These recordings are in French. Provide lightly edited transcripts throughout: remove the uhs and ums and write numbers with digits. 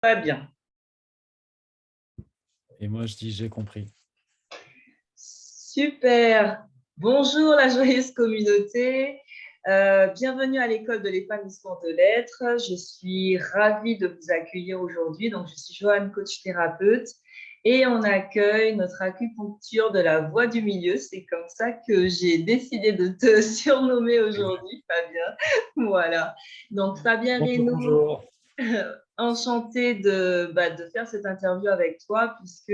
Très bien. Et moi, je dis: «J'ai compris». Super. Bonjour la joyeuse communauté. Bienvenue à l'école de l'épanouissement de l'être. Je suis ravie de vous accueillir aujourd'hui. Donc, je suis Joanne, coach thérapeute, et on accueille notre acupuncture de la voie du milieu. C'est comme ça que j'ai décidé de te surnommer Exact. aujourd'hui, Fabien. Voilà. Donc, Fabien Bonjour, Reynaud, bonjour. enchantée de faire cette interview avec toi, puisque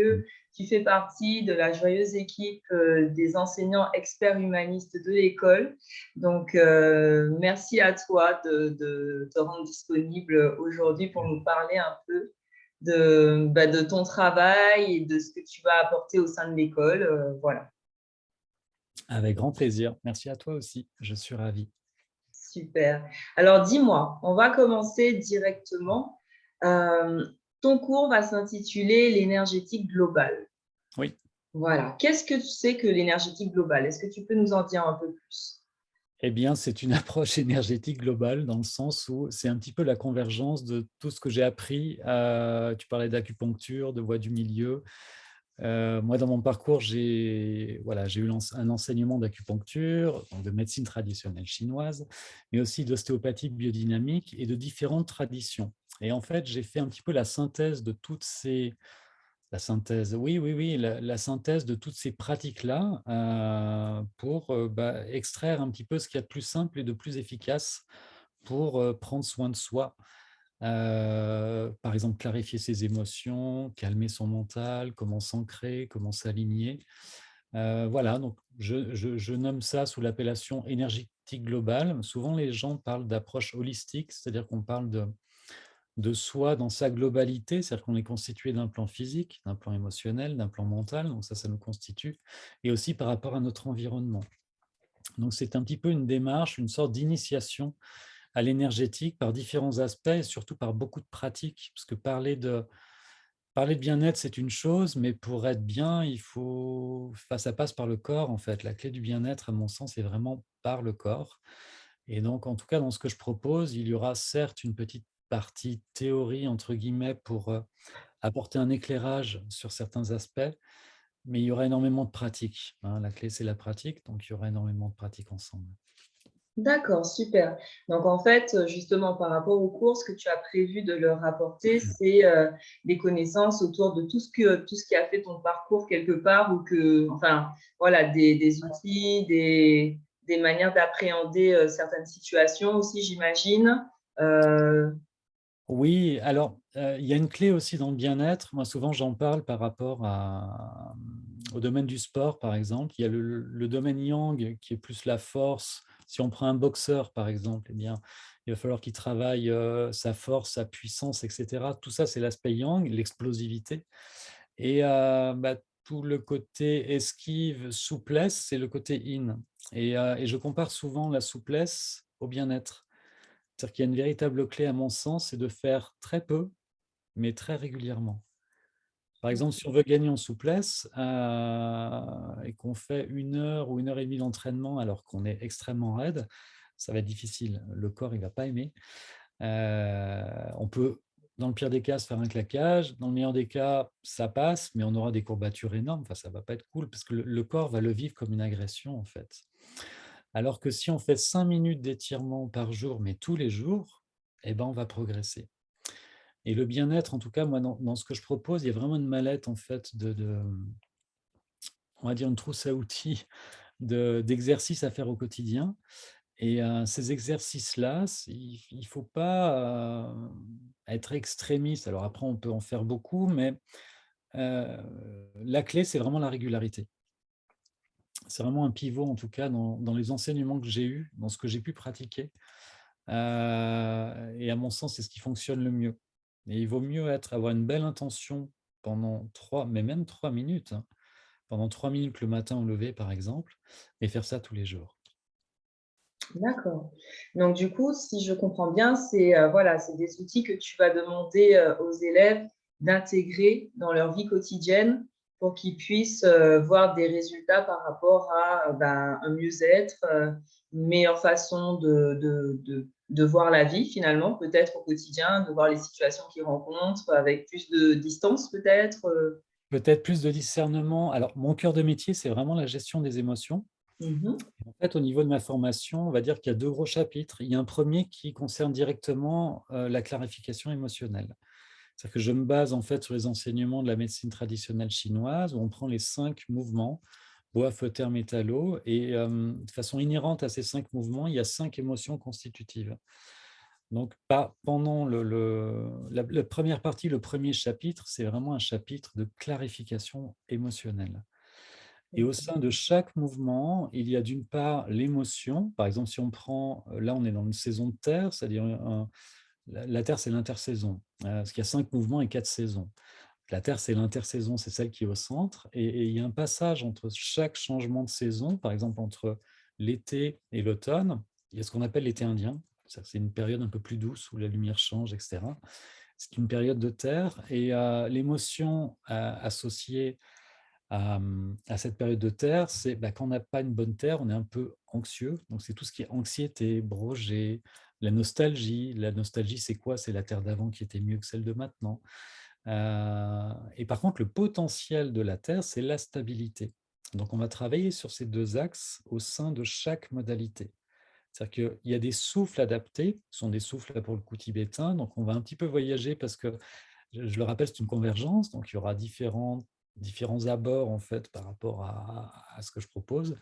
tu fais partie de la joyeuse équipe des enseignants experts humanistes de l'école. Donc, merci à toi de te rendre disponible aujourd'hui pour nous parler un peu de ton travail et de ce que tu vas apporter au sein de l'école. Voilà, Avec grand plaisir. Merci à toi aussi, je suis ravi. super. Alors, dis-moi, on va commencer directement. Euh, Ton cours va s'intituler l'énergétique globale. Oui, Voilà. Qu'est-ce que tu sais que l'énergétique globale? Est-ce que tu peux nous en dire un peu plus? eh bien, c'est une approche énergétique globale dans le sens où c'est un petit peu la convergence de tout ce que j'ai appris. Tu parlais d'acupuncture, de voie du milieu. Moi, dans mon parcours, j'ai eu un enseignement d'acupuncture, donc de médecine traditionnelle chinoise, mais aussi d'ostéopathie biodynamique et de différentes traditions. Et en fait, j'ai fait un petit peu la synthèse de toutes ces La synthèse, oui, oui, oui, la synthèse de toutes ces pratiques-là, pour, extraire un petit peu ce qu'il y a de plus simple et de plus efficace pour, prendre soin de soi. Par exemple, clarifier ses émotions, calmer son mental, comment s'ancrer, comment s'aligner. Voilà, donc je nomme ça sous l'appellation énergétique globale. Souvent, les gens parlent d'approche holistique, c'est-à-dire qu'on parle de soi dans sa globalité, c'est-à-dire qu'on est constitué d'un plan physique, d'un plan émotionnel, d'un plan mental, donc ça nous constitue, et aussi par rapport à notre environnement. Donc c'est un petit peu une démarche, une sorte d'initiation à l'énergétique par différents aspects et surtout par beaucoup de pratiques, parce que parler de bien-être, c'est une chose, mais pour être bien, ça passe par le corps en fait. La clé du bien-être, à mon sens, est vraiment par le corps. Et donc, en tout cas, dans ce que je propose, il y aura certes une petite partie théorie, entre guillemets, pour apporter un éclairage sur certains aspects, mais il y aura énormément de pratique, hein. La clé, c'est la pratique, donc il y aura énormément de pratique ensemble. D'accord, super. Donc, en fait, justement, par rapport aux cours, ce que tu as prévu de leur apporter, c'est des connaissances autour de tout ce qui a fait ton parcours quelque part, ou que, enfin, voilà, des outils, des manières d'appréhender certaines situations aussi, j'imagine. Euh, Oui, alors, il y a une clé aussi dans le bien-être. Moi, souvent, j'en parle par rapport au domaine du sport, par exemple. Il y a le domaine yang, qui est plus la force. Si on prend un boxeur, par exemple, eh bien, il va falloir qu'il travaille sa force, sa puissance, etc. Tout ça, c'est l'aspect yang, l'explosivité. Et tout le côté esquive, souplesse, c'est le côté yin. Et je compare souvent la souplesse au bien-être. C'est-à-dire qu'il y a une véritable clé, à mon sens, c'est de faire très peu, mais très régulièrement. Par exemple, si on veut gagner en souplesse, et qu'on fait 1 heure ou 1 heure et demie d'entraînement alors qu'on est extrêmement raide, ça va être difficile. Le corps, il va pas aimer. On peut, dans le pire des cas, se faire un claquage. Dans le meilleur des cas, ça passe, mais on aura des courbatures énormes. Enfin, ça va pas être cool parce que le corps va le vivre comme une agression, en fait. Alors que si on fait 5 minutes d'étirement par jour, mais tous les jours, eh ben, on va progresser. Et le bien-être, en tout cas, moi, dans ce que je propose, il y a vraiment une mallette, en fait, on va dire une trousse à outils d'exercices à faire au quotidien. Et ces exercices-là, il ne faut pas être extrémiste. Alors après, on peut en faire beaucoup, mais la clé, c'est vraiment la régularité. C'est vraiment un pivot, en tout cas, dans les enseignements que j'ai eus, dans ce que j'ai pu pratiquer. Et à mon sens, c'est ce qui fonctionne le mieux. Et il vaut mieux avoir une belle intention pendant 3, mais même 3 minutes, hein, pendant 3 minutes le matin au lever, par exemple, et faire ça tous les jours. D'accord. Donc, du coup, si je comprends bien, c'est voilà, c'est des outils que tu vas demander aux élèves d'intégrer dans leur vie quotidienne pour qu'ils puissent voir des résultats par rapport à ben, un mieux-être, une meilleure façon de voir la vie finalement, peut-être au quotidien, de voir les situations qu'ils rencontrent avec plus de distance peut-être. Peut-être plus de discernement. Alors, mon cœur de métier, c'est vraiment la gestion des émotions. Mhm. En fait, au niveau de ma formation, on va dire qu'il y a deux gros chapitres. Il y a un premier qui concerne directement la clarification émotionnelle. C'est-à-dire que je me base en fait sur les enseignements de la médecine traditionnelle chinoise, où on prend les 5 mouvements, bois, feu, terre, métal, eau, et de façon inhérente à ces 5 mouvements, il y a 5 émotions constitutives. Donc, pendant la première partie, le premier chapitre, c'est vraiment un chapitre de clarification émotionnelle. Et au sein de chaque mouvement, il y a d'une part l'émotion. Par exemple, si on prend, là on est dans une saison de terre, c'est-à-dire la terre c'est l'intersaison, parce qu'il y a 5 mouvements et 4 saisons. La terre c'est l'intersaison, c'est celle qui est au centre, et il y a un passage entre chaque changement de saison, par exemple entre l'été et l'automne. Il y a ce qu'on appelle l'été indien, c'est une période un peu plus douce où la lumière change, etc. C'est une période de terre, et l'émotion associée à cette période de terre, c'est quand on n'a pas une bonne terre, on est un peu anxieux. Donc, c'est tout ce qui est anxiété, broger, la nostalgie. La nostalgie, c'est quoi? C'est la terre d'avant qui était mieux que celle de maintenant. Et par contre, le potentiel de la terre, c'est la stabilité. Donc, on va travailler sur ces deux axes au sein de chaque modalité. C'est-à-dire qu'il y a des souffles adaptés, ce sont des souffles là, pour le coup tibétain. Donc, on va un petit peu voyager parce que je le rappelle, c'est une convergence, donc il y aura différents abords en fait par rapport à ce que je propose.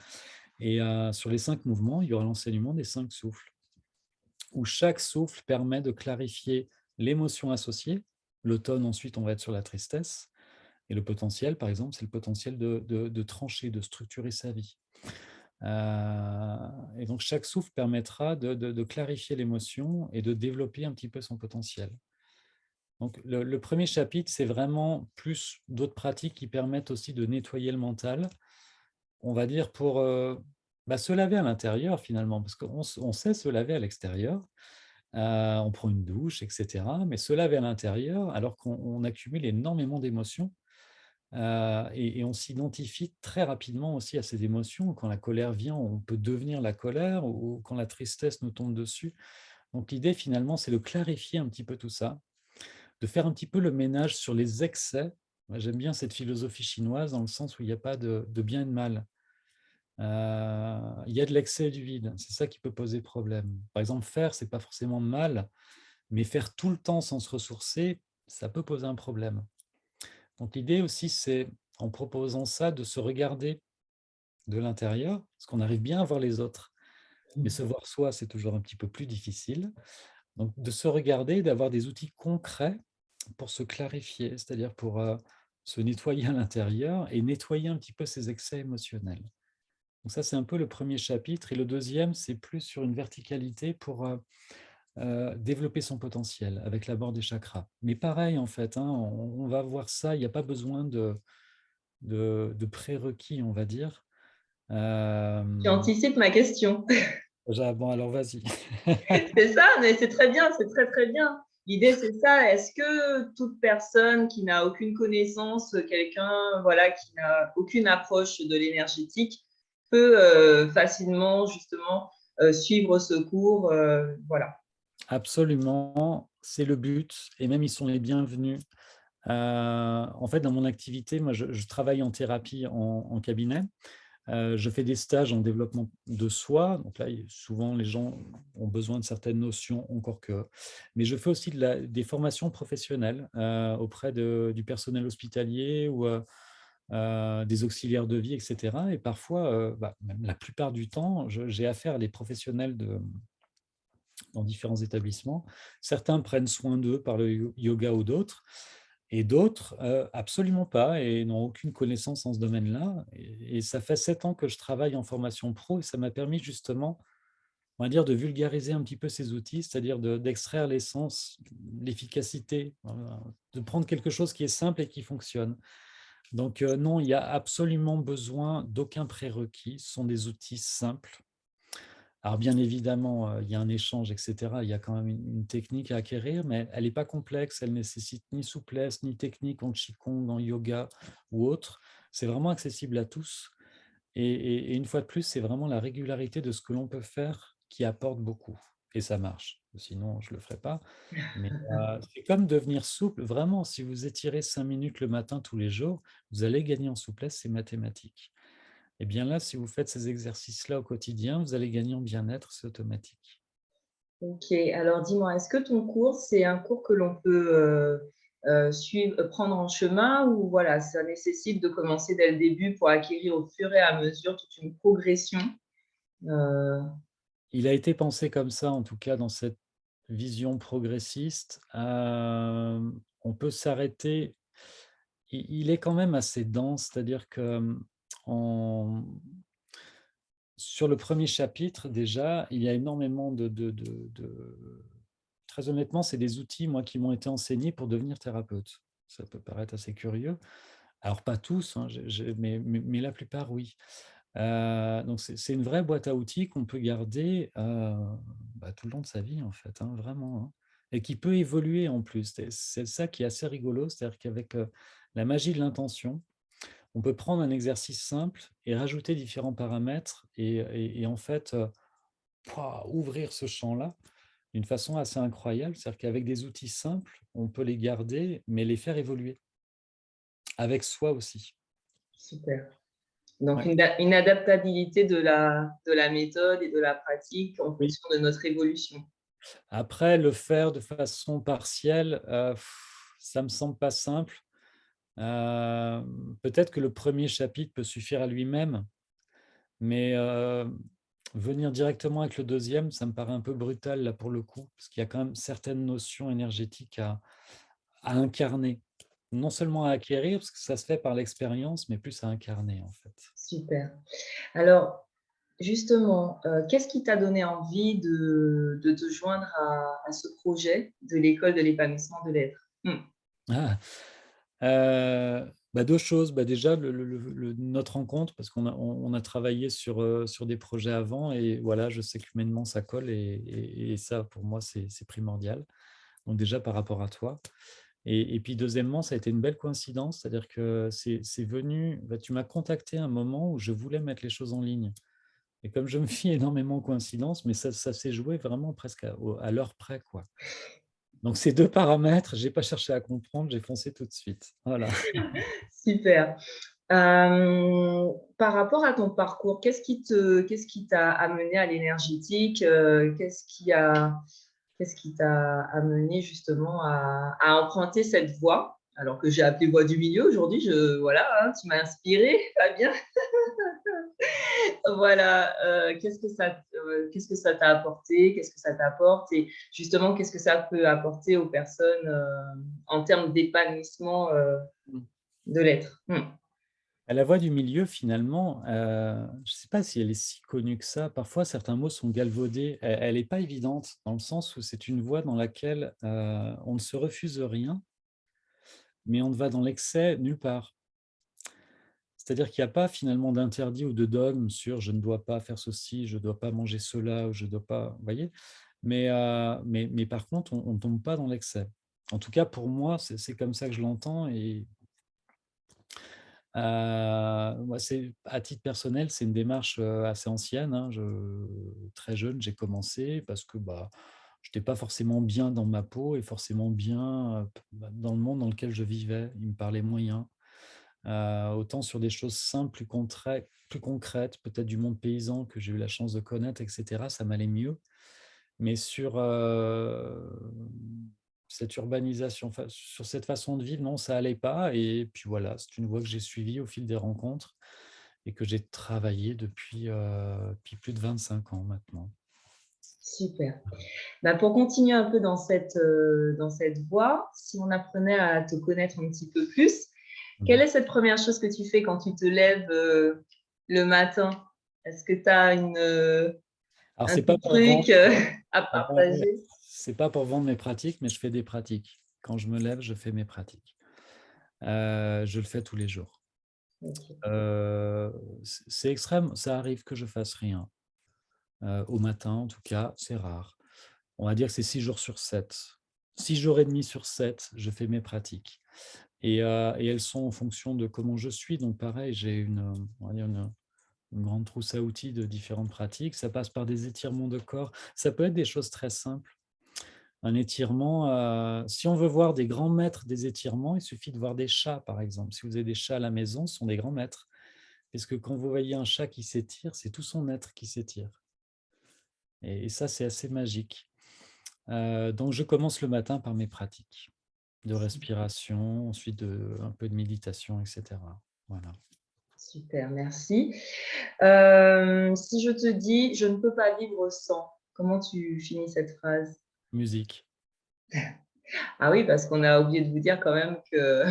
Et sur les 5 mouvements, il y aura l'enseignement des 5 souffles, où chaque souffle permet de clarifier l'émotion associée. L'automne, ensuite, on va être sur la tristesse. Et le potentiel, par exemple, c'est le potentiel de trancher, de structurer sa vie. Et donc, chaque souffle permettra de clarifier l'émotion et de développer un petit peu son potentiel. Donc, le premier chapitre, c'est vraiment plus d'autres pratiques qui permettent aussi de nettoyer le mental, on va dire pour se laver à l'intérieur finalement, parce qu'on sait se laver à l'extérieur, on prend une douche, etc. Mais se laver à l'intérieur, alors qu'on accumule énormément d'émotions, et on s'identifie très rapidement aussi à ces émotions. Quand la colère vient, on peut devenir la colère, ou quand la tristesse nous tombe dessus. Donc l'idée finalement, c'est de clarifier un petit peu tout ça, de faire un petit peu le ménage sur les excès. Moi, j'aime bien cette philosophie chinoise dans le sens où il n'y a pas de bien et de mal. Il y a de l'excès et du vide. C'est ça qui peut poser problème. Par exemple, faire, c'est pas forcément mal, mais faire tout le temps sans se ressourcer, ça peut poser un problème. Donc l'idée aussi, c'est, en proposant ça, de se regarder de l'intérieur, parce qu'on arrive bien à voir les autres, mais se voir soi, c'est toujours un petit peu plus difficile. Donc de se regarder, d'avoir des outils concrets pour se clarifier, c'est-à-dire pour se nettoyer à l'intérieur et nettoyer un petit peu ses excès émotionnels. Donc ça, c'est un peu le premier chapitre. Et le deuxième, c'est plus sur une verticalité pour développer son potentiel avec l'abord des chakras. Mais pareil, en fait, hein, on va voir ça, il n'y a pas besoin de prérequis, on va dire. Tu Euh, anticipes ma question. bon, alors vas-y. C'est ça, mais c'est très bien, c'est très très bien. L'idée, c'est ça. Est-ce que toute personne qui n'a aucune connaissance, quelqu'un voilà, qui n'a aucune approche de l'énergétique, peut facilement justement suivre ce cours, voilà. Absolument, c'est le but, et même ils sont les bienvenus. En fait, dans mon activité, moi, je travaille en thérapie en cabinet. Je fais des stages en développement de soi. Donc là, souvent, les gens ont besoin de certaines notions, encore que. Mais je fais aussi des formations professionnelles auprès du personnel hospitalier ou des auxiliaires de vie, etc. Et parfois, même la plupart du temps, j'ai affaire à des professionnels dans différents établissements. Certains prennent soin d'eux par le yoga ou d'autres, et d'autres absolument pas et n'ont aucune connaissance en ce domaine-là. Et ça fait 7 ans que je travaille en formation pro, et ça m'a permis justement, on va dire, de vulgariser un petit peu ces outils, c'est-à-dire d'extraire l'essence, l'efficacité, de prendre quelque chose qui est simple et qui fonctionne. Donc non, il n'y a absolument besoin d'aucun prérequis. Ce sont des outils simples. Alors bien évidemment, il y a un échange, etc. Il y a quand même une technique à acquérir, mais elle n'est pas complexe, elle nécessite ni souplesse, ni technique en qigong, en yoga ou autre. C'est vraiment accessible à tous. Et une fois de plus, c'est vraiment la régularité de ce que l'on peut faire qui apporte beaucoup. et ça marche. Sinon, je ne le ferai pas. Mais c'est comme devenir souple. Vraiment, si vous étirez 5 minutes le matin tous les jours, vous allez gagner en souplesse, c'est mathématique. Et bien là, si vous faites ces exercices-là au quotidien, vous allez gagner en bien-être, c'est automatique. Ok, alors dis-moi, est-ce que ton cours, c'est un cours que l'on peut suivre, prendre en chemin ou voilà, ça nécessite de commencer dès le début pour acquérir au fur et à mesure toute une progression? Euh, Il a été pensé comme ça, en tout cas dans cette vision progressiste. On peut s'arrêter. Il est quand même assez dense, c'est-à-dire que en sur le premier chapitre, déjà, il y a énormément très honnêtement, c'est des outils, moi, qui m'ont été enseignés pour devenir thérapeute. Ça peut paraître assez curieux. Alors pas tous, hein, mais la plupart, oui. Donc c'est une vraie boîte à outils qu'on peut garder, tout le long de sa vie, en fait, hein, vraiment, hein, et qui peut évoluer en plus. C'est ça qui est assez rigolo, c'est-à-dire qu'avec, la magie de l'intention, on peut prendre un exercice simple et rajouter différents paramètres et en fait, pouah, ouvrir ce champ-là d'une façon assez incroyable. C'est-à-dire qu'avec des outils simples, on peut les garder, mais les faire évoluer avec soi aussi. super. Donc, Ouais. une adaptabilité de la méthode et de la pratique en Oui. fonction de notre évolution. Après, le faire de façon partielle, ça me semble pas simple. Peut-être que le premier chapitre peut suffire à lui-même, mais venir directement avec le deuxième, ça me paraît un peu brutal là pour le coup, parce qu'il y a quand même certaines notions énergétiques à incarner. Non seulement à acquérir, parce que ça se fait par l'expérience, mais plus à incarner en fait. Super. Alors, justement, qu'est-ce qui t'a donné envie de te joindre à ce projet de l'école de l'épanouissement de l'être? Ah! 2 choses. Déjà notre rencontre parce qu'on a travaillé sur des projets avant et voilà, je sais qu'humainement ça colle et ça pour moi c'est primordial. Donc déjà par rapport à toi et puis deuxièmement, ça a été une belle coïncidence, c'est-à-dire que c'est venu tu m'as contacté à un moment où je voulais mettre les choses en ligne et comme je me fie énormément aux coïncidences, mais ça s'est joué vraiment presque à l'heure près, quoi. Donc ces 2 paramètres, j'ai pas cherché à comprendre, j'ai foncé tout de suite. Voilà. Super. Par rapport à ton parcours, qu'est-ce qui t'a amené à l'énergétique? Qu'est-ce qui t'a amené justement à emprunter cette voie? Alors que j'ai appelé voie du milieu aujourd'hui, voilà, hein, tu m'as inspiré, Fabien. Voilà, qu'est-ce que ça t'a apporté? Qu'est-ce que ça t'apporte? Et justement, qu'est-ce que ça peut apporter aux personnes en termes d'épanouissement Mmh. de l'être? À la voix du milieu finalement, je ne sais pas si elle est si connue que ça. Parfois certains mots sont galvaudés. Elle est pas évidente dans le sens où c'est une voie dans laquelle, on ne se refuse rien, mais on ne va dans l'excès nulle part. C'est-à-dire qu'il y a pas finalement d'interdit ou de dogme sur: «Je ne dois pas faire ceci, je ne dois pas manger cela ou je dois pas», vous voyez? Mais par contre, on ne tombe pas dans l'excès. En tout cas pour moi, c'est comme ça que je l'entends et moi, c'est à titre personnel, c'est une démarche, assez ancienne, hein. Très jeune, j'ai commencé parce que, je n'étais pas forcément bien dans ma peau et forcément bien, dans le monde dans lequel je vivais. Il me parlait moyen. Autant sur des choses simples, plus concrètes, peut-être du monde paysan que j'ai eu la chance de connaître et cetera, ça m'allait mieux. Mais sur, cette urbanisation, enfin, sur cette façon de vivre, non, ça allait pas et puis voilà, c'est une voie que j'ai suivie au fil des rencontres et que j'ai travaillé depuis plus de 25 ans maintenant. Super. Bah, pour continuer un peu dans cette voie, si on apprenait à te connaître un petit peu plus, Mmh. quelle est cette première chose que tu fais quand tu te lèves le matin? Est-ce que tu as Alors un c'est pas petit pour vendre, truc à ouais, partager? c'est pas pour vendre mes pratiques, mais je fais des pratiques. Quand je me lève, je fais mes pratiques. Je le fais tous les jours. Ok. C'est extrême, ça arrive que je fasse rien. Au matin en tout cas, c'est rare. On va dire que c'est 6 jours sur 7. 6 jours et demi sur 7, je fais mes pratiques et elles sont en fonction de comment je suis. Donc pareil, j'ai on va dire une grande trousse à outils de différentes pratiques. Ça passe par des étirements de corps. Ça peut être des choses très simples. Un étirement, si on veut voir des grands maîtres des étirements, il suffit de voir des chats, par exemple. Si vous avez des chats à la maison, ce sont des grands maîtres. Parce que quand vous voyez un chat qui s'étire, c'est tout son être qui s'étire. Et ça, c'est assez magique. Donc, je commence le matin par mes pratiques de respiration, ensuite un peu de méditation, etc. Voilà. Super, merci. Si je te dis, je ne peux pas vivre sans, comment tu finis cette phrase? Musique. Ah oui, parce qu'on a oublié de vous dire quand même que…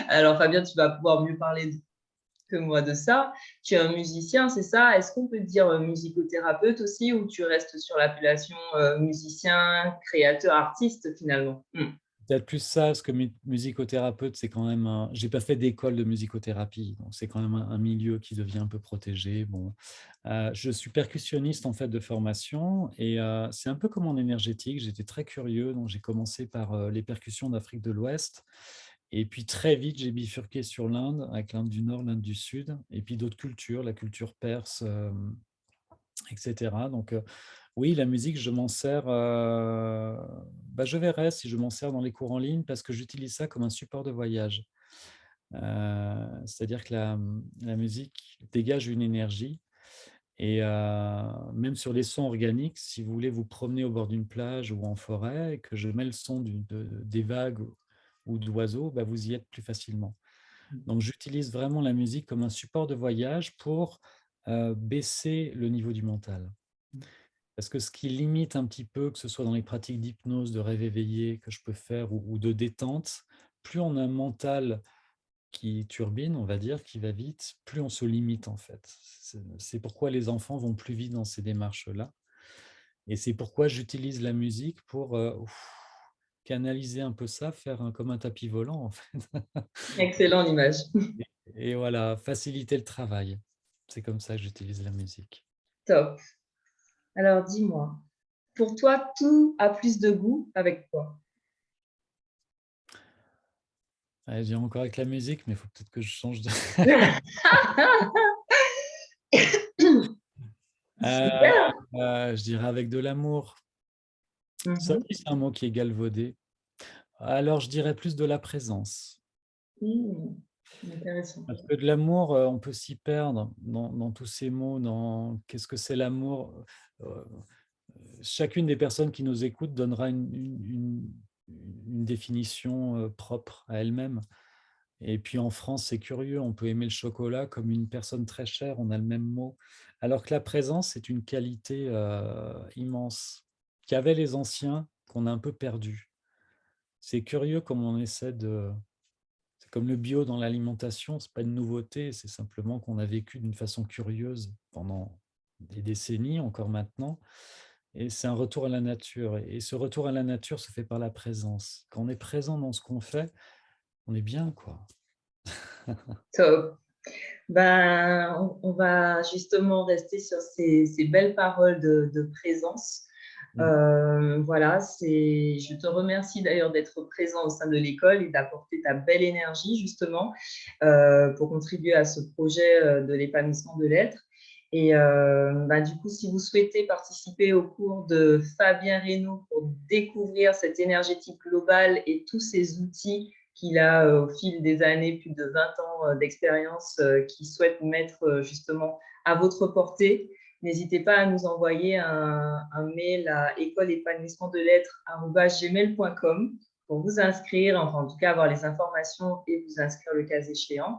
Alors Fabien, tu vas pouvoir mieux parler que moi de ça. Tu es un musicien, c'est ça? Est-ce qu'on peut dire musicothérapeute aussi, ou tu restes sur l'appellation musicien, créateur, artiste finalement? Peut-être plus ça, parce que musicothérapeute, c'est quand même j'ai pas fait d'école de musicothérapie, donc c'est quand même un milieu qui devient un peu protégé. Bon, je suis percussionniste en fait de formation et c'est un peu comme en énergétique. J'étais très curieux, donc j'ai commencé par les percussions d'Afrique de l'Ouest et puis très vite j'ai bifurqué sur l'Inde, avec l'Inde du Nord, l'Inde du Sud, et puis d'autres cultures, la culture perse, etc. Donc oui, la musique, je m'en sers, je verrai si je m'en sers dans les cours en ligne parce que j'utilise ça comme un support de voyage. C'est-à-dire que la musique dégage une énergie et même sur les sons organiques, si vous voulez vous promener au bord d'une plage ou en forêt et que je mets le son des vagues ou d'oiseaux, vous y êtes plus facilement. Donc j'utilise vraiment la musique comme un support de voyage pour, baisser le niveau du mental. Parce que ce qui limite un petit peu, que ce soit dans les pratiques d'hypnose, de rêve éveillé que je peux faire ou de détente, plus on a un mental qui turbine, on va dire, qui va vite, plus on se limite en fait. C'est pourquoi les enfants vont plus vite dans ces démarches-là. Et c'est pourquoi j'utilise la musique pour canaliser un peu ça, faire comme un tapis volant en fait. Excellent l'image. Et voilà, faciliter le travail. C'est comme ça que j'utilise la musique. Top. Alors dis-moi, pour toi, tout a plus de goût avec quoi? Ouais, je dirais encore avec la musique, mais il faut peut-être que je change de… Super. Je dirais avec de l'amour. Ça Mhm. aussi, c'est un mot qui est galvaudé. Alors, je dirais plus de la présence. Intéressant. Parce que de l'amour, on peut s'y perdre dans tous ces mots, dans qu'est-ce que c'est l'amour? Heu, Chacune des personnes qui nous écoutent donnera une définition, propre à elle-même. Et puis en France, c'est curieux, on peut aimer le chocolat comme une personne très chère, on a le même mot. Alors que la présence, c'est une qualité, immense qu'avaient les anciens, qu'on a un peu perdue. C'est curieux comme on essaie de… C'est comme le bio dans l'alimentation, c'est pas une nouveauté, c'est simplement qu'on a vécu d'une façon curieuse pendant des décennies, encore maintenant, et c'est un retour à la nature et ce retour à la nature se fait par la présence. Quand on est présent dans ce qu'on fait, on est bien, quoi. Top. On va justement rester sur ces belles paroles de présence. Mmh. Voilà, je te remercie d'ailleurs d'être présent au sein de l'école et d'apporter ta belle énergie justement pour contribuer à ce projet de l'épanouissement de l'être. Et du coup, si vous souhaitez participer au cours de Fabien Reynaud pour découvrir cette énergétique globale et tous ces outils qu'il a au fil des années, plus de 20 ans d'expérience, qu'il souhaite mettre justement à votre portée, n'hésitez pas à nous envoyer un mail à écoleépanouissementdelettres@gmail.com pour vous inscrire, enfin en tout cas avoir les informations et vous inscrire le cas échéant.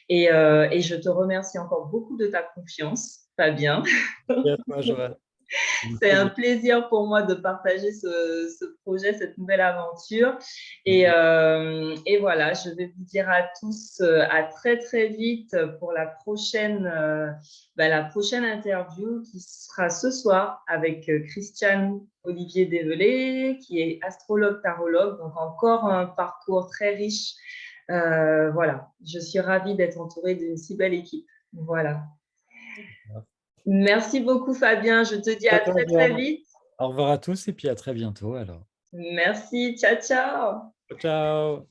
Et je te remercie encore beaucoup de ta confiance, Fabien. Et à toi, Joël. C'est un plaisir pour moi de partager ce projet, cette nouvelle aventure. Et voilà, je vais vous dire à tous à très très vite pour la prochaine interview qui sera ce soir avec Christiane Olivier Dévelé, qui est astrologue tarologue, donc encore un parcours très riche. Voilà, je suis ravie d'être entourée d'une si belle équipe. Voilà. Merci beaucoup, Fabien. Je te dis À à toi, très, très Joël. vite. Au revoir à tous et puis à très bientôt alors. Merci. Ciao, ciao. Ciao.